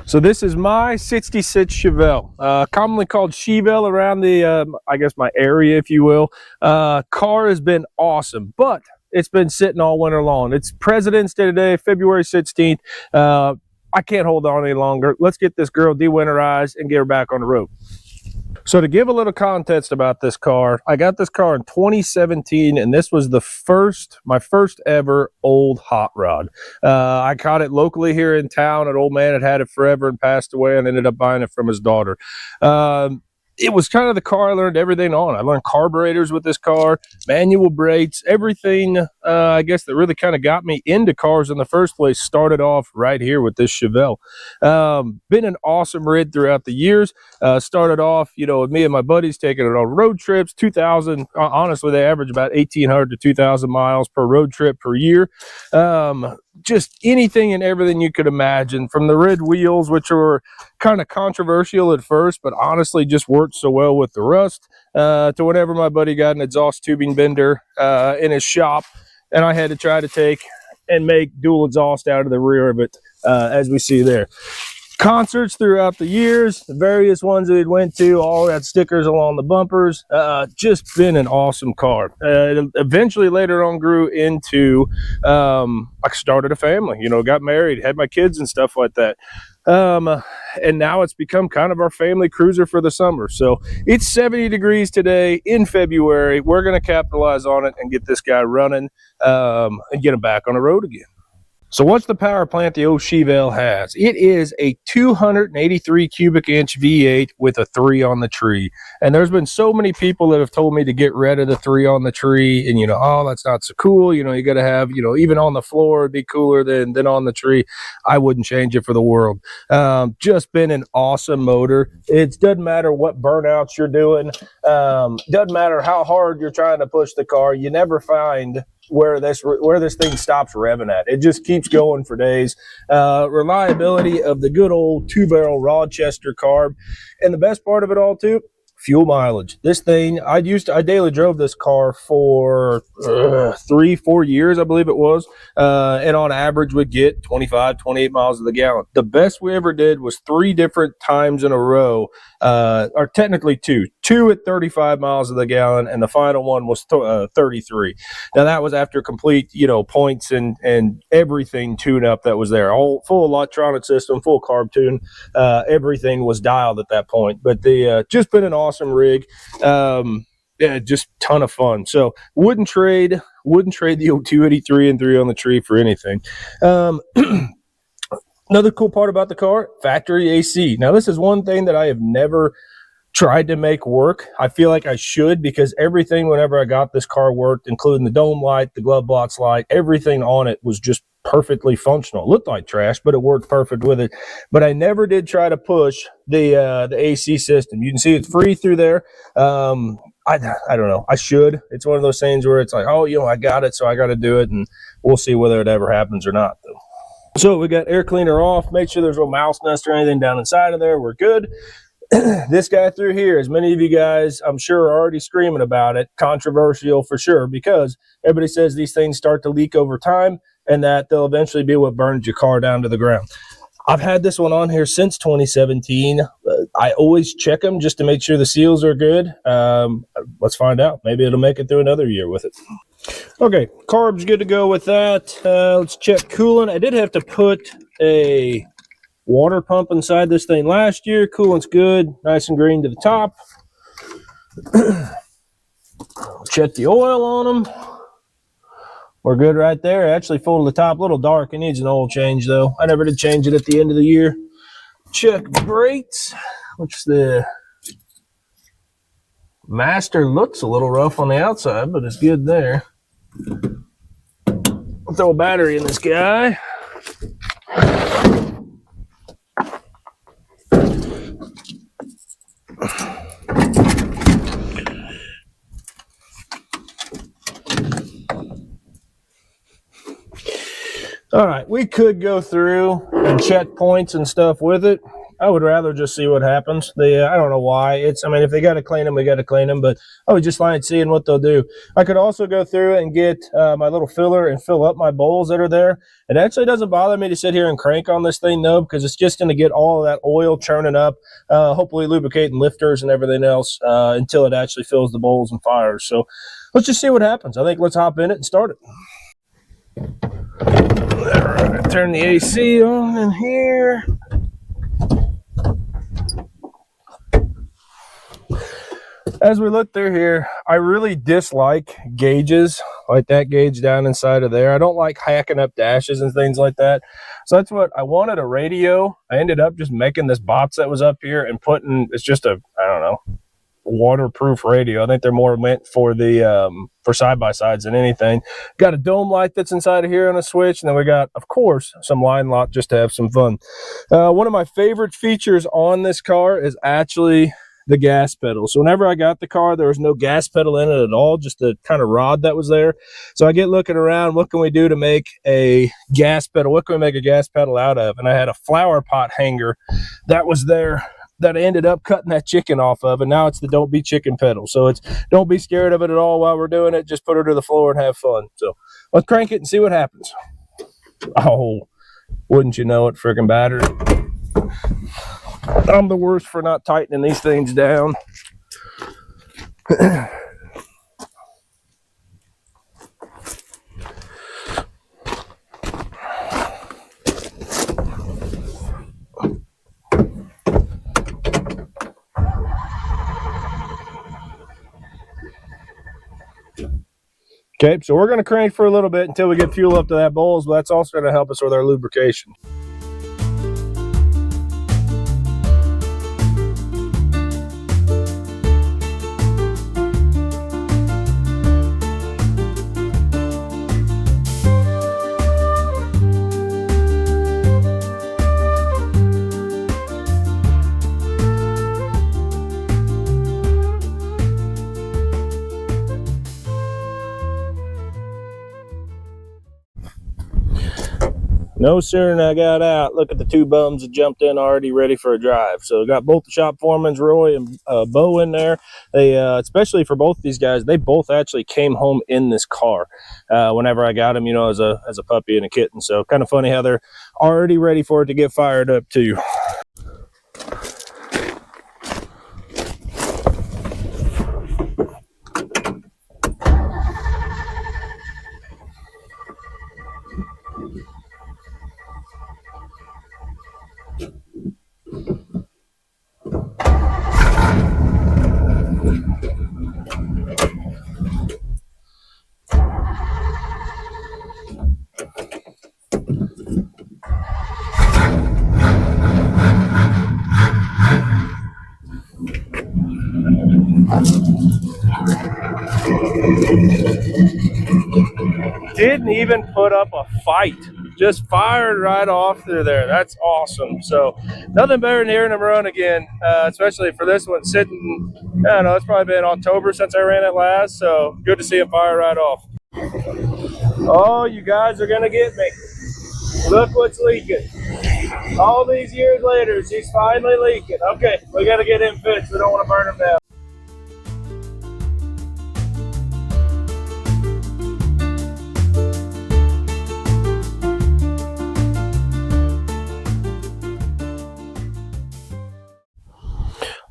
So this is my 66 Chevelle, commonly called Chevelle around the, I guess my area, if you will. Car has been awesome, but it's been sitting all winter long. It's President's Day today, February 16th. I can't hold on any longer. Let's get this girl de-winterized and get her back on the road. So to give a little context about this car, I got this car in 2017, and this was my first ever old hot rod. I caught it locally here in town. An old man had it forever and passed away, and ended up buying it from his daughter. It was kind of the car I learned everything on. I learned carburetors with this car, manual brakes, everything, I guess, that really kind of got me into cars in the first place started off right here with this Chevelle. Been an awesome rid throughout the years. Started off, with me and my buddies taking it on road trips. 2,000, honestly, they average about 1,800 to 2,000 miles per road trip per year. Just anything and everything you could imagine, from the red wheels, which were kind of controversial at first, but honestly just worked so well with the rust, to whenever my buddy got an exhaust tubing bender in his shop, and I had to try to take and make dual exhaust out of the rear of it, as we see there. Concerts throughout the years, the various ones that we went to, all had stickers along the bumpers. Just been an awesome car. Eventually later on grew into, I started a family, got married, had my kids and stuff like that. And now it's become kind of our family cruiser for the summer. So it's 70 degrees today in February. We're going to capitalize on it and get this guy running, and get him back on the road again. So what's the power plant the old Chevelle has? It is a 283 cubic inch V8 with a 3 on the tree. And there's been so many people that have told me to get rid of the 3 on the tree, and oh, that's not so cool. You got to have, even on the floor it'd be cooler than on the tree. I wouldn't change it for the world. Just been an awesome motor. It doesn't matter what burnouts you're doing. Doesn't matter how hard you're trying to push the car. You never find where this thing stops revving at. It just keeps going for days. Reliability of the good old 2-barrel Rochester carb, and the best part of it all too, fuel mileage. This thing, I daily drove this car for 3-4 years, I believe it was, and on average would get 25-28 miles to the gallon. The best we ever did was 3 different times in a row, or technically two at 35 miles to the gallon, and the final one was 33. Now that was after complete points and everything tune up that was there, all full electronic system, full carb tune, everything was dialed at that point. But the just been an awesome rig. Yeah, just ton of fun. So wouldn't trade the old 283 and 3 on the tree for anything. Another cool part about the car, factory AC. Now this is one thing that I have never tried to make work. I feel like I should, because everything whenever I got this car worked, including the dome light, the glove box light, everything on it was just perfectly functional. It looked like trash, but it worked perfect with it. But I never did try to push the AC system. You can see it's free through there. I don't know. I should. It's one of those things where it's like, oh, I got it, so I got to do it, and we'll see whether it ever happens or not, though. So we got air cleaner off. Make sure there's no mouse nest or anything down inside of there. We're good. This guy through here, as many of you guys I'm sure are already screaming about it, controversial for sure, because everybody says these things start to leak over time and that they'll eventually be what burns your car down to the ground. I've had this one on here since 2017. I always check them just to make sure the seals are good. Let's find out. Maybe it'll make it through another year with it. Okay, carb's good to go with that. Let's check coolant. I did have to put a water pump inside this thing last year. Coolant's good, nice and green to the top. Check the oil on them. We're good right there. Actually full to the top, a little dark. It needs an oil change though. I never did change it at the end of the year. Check brakes, which the Master looks a little rough on the outside, but it's good there. I'll throw a battery in this guy. All right, we could go through and check points and stuff with it. I would rather just see what happens. I don't know why. I mean, if they got to clean them, we got to clean them, but I would just like seeing what they'll do. I could also go through and get my little filler and fill up my bowls that are there. It actually doesn't bother me to sit here and crank on this thing, though, because it's just going to get all of that oil churning up, hopefully lubricating lifters and everything else until it actually fills the bowls and fires. So let's just see what happens. I think let's hop in it and start it. All right, turn the AC on in here. As we look through here, I really dislike gauges like that gauge down inside of there. I don't like hacking up dashes and things like that. So that's what I wanted, a radio. I ended up just making this box that was up here and it's just a, I don't know, waterproof radio. I think they're more meant for the for side-by-sides than anything. Got a dome light that's inside of here on a switch, and then we got, of course, some line lock just to have some fun. One of my favorite features on this car is actually the gas pedal. So whenever I got the car, there was no gas pedal in it at all, just the kind of rod that was there. So I get looking around, what can we do to make a gas pedal? What can we make a gas pedal out of? And I had a flower pot hanger that was there that I ended up cutting that chicken off of, and now it's the Don't Be Chicken pedal. So it's don't be scared of it at all while we're doing it. Just put her to the floor and have fun. So let's crank it and see what happens. Oh, wouldn't you know it, freaking battery. I'm the worst for not tightening these things down. Okay, so we're going to crank for a little bit until we get fuel up to that bowls, but that's also going to help us with our lubrication. No sooner than I got out, look at the two bums that jumped in already ready for a drive. So got both the shop foremans, Roy and Bo, in there. They, especially for both these guys, they both actually came home in this car whenever I got them, you know, as a puppy and a kitten. So kind of funny how they're already ready for it to get fired up too. Didn't even put up a fight, just fired right off through there. That's awesome. So nothing better than hearing them run again, especially for this one sitting, I don't know, it's probably been October since I ran it last, so good to see them fire right off. Oh, you guys are gonna get me. Look what's leaking. All these years later, she's finally leaking. Okay, we gotta get him fixed. We don't want to burn him down.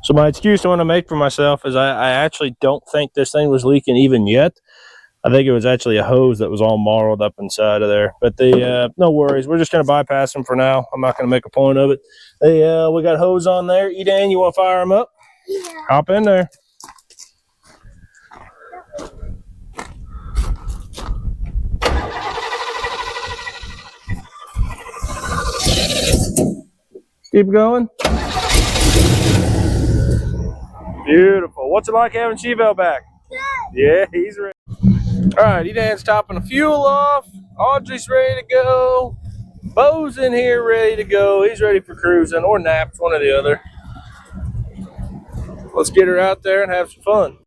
So my excuse I want to make for myself is I actually don't think this thing was leaking even yet. I think it was actually a hose that was all marled up inside of there. But no worries. We're just going to bypass them for now. I'm not going to make a point of it. We got hose on there. Edan, you want to fire them up? Yeah. Hop in there. Keep going. Beautiful. What's it like having Chevelle back? Good. Yeah, he's ready. All right, Edan's topping the fuel off. Audrey's ready to go. Bo's in here ready to go. He's ready for cruising or naps, one or the other. Let's get her out there and have some fun.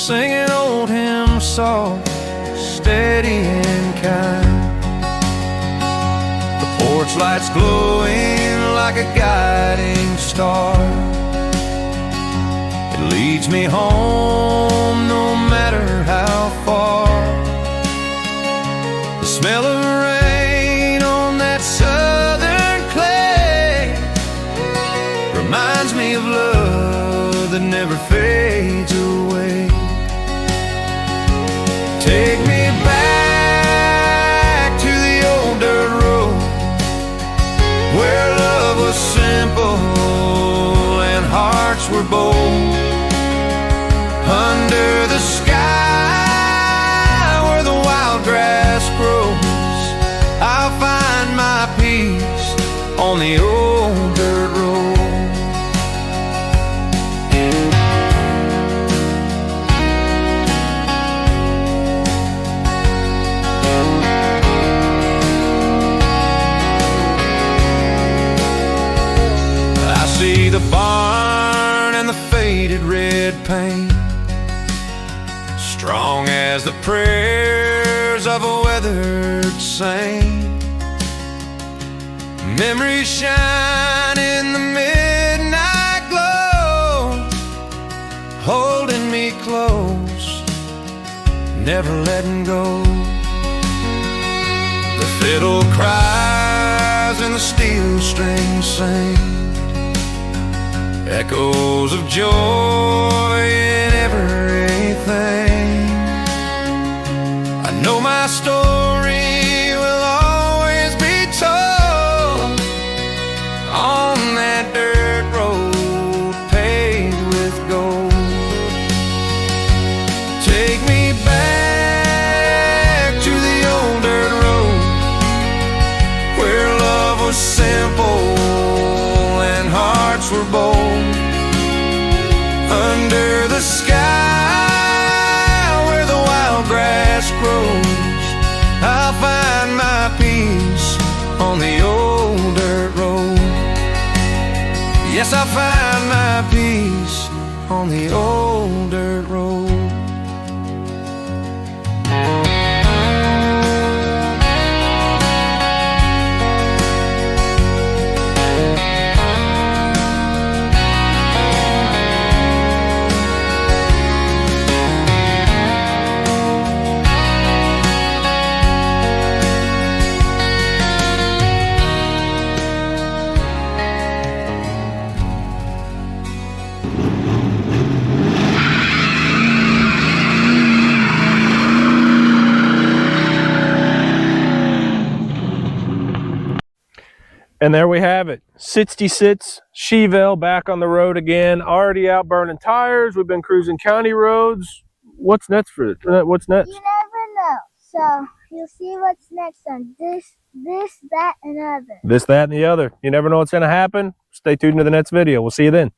singing old hymn songs, steady and kind. The porch lights glowing like a guiding star. It leads me home no matter how far. The smell of rain on that southern clay reminds me of love that never fades away. Take me back to the old dirt road where love was simple and hearts were bold. Under the sky where the wild grass grows, I'll find my peace on the old dirt road. I see the barn and the faded red paint, strong as the prayers of a weathered saint. Memories shine in the midnight glow, holding me close, never letting go. The fiddle cries and the steel strings sing, echoes of joy in everything. I know my story will always be told on that dirt road paved with gold. Take me back to the old dirt road where love was simple and hearts were bold. Under the sky where the wild grass grows, I'll find my peace on the old dirt road. Yes, I'll find my peace on the old dirt road. And there we have it. 66 Chevelle back on the road again. Already out burning tires. We've been cruising county roads. What's next for it? What's next? You never know. So you'll see what's next on this, that, and other. This, that, and the other. You never know what's going to happen. Stay tuned to the next video. We'll see you then.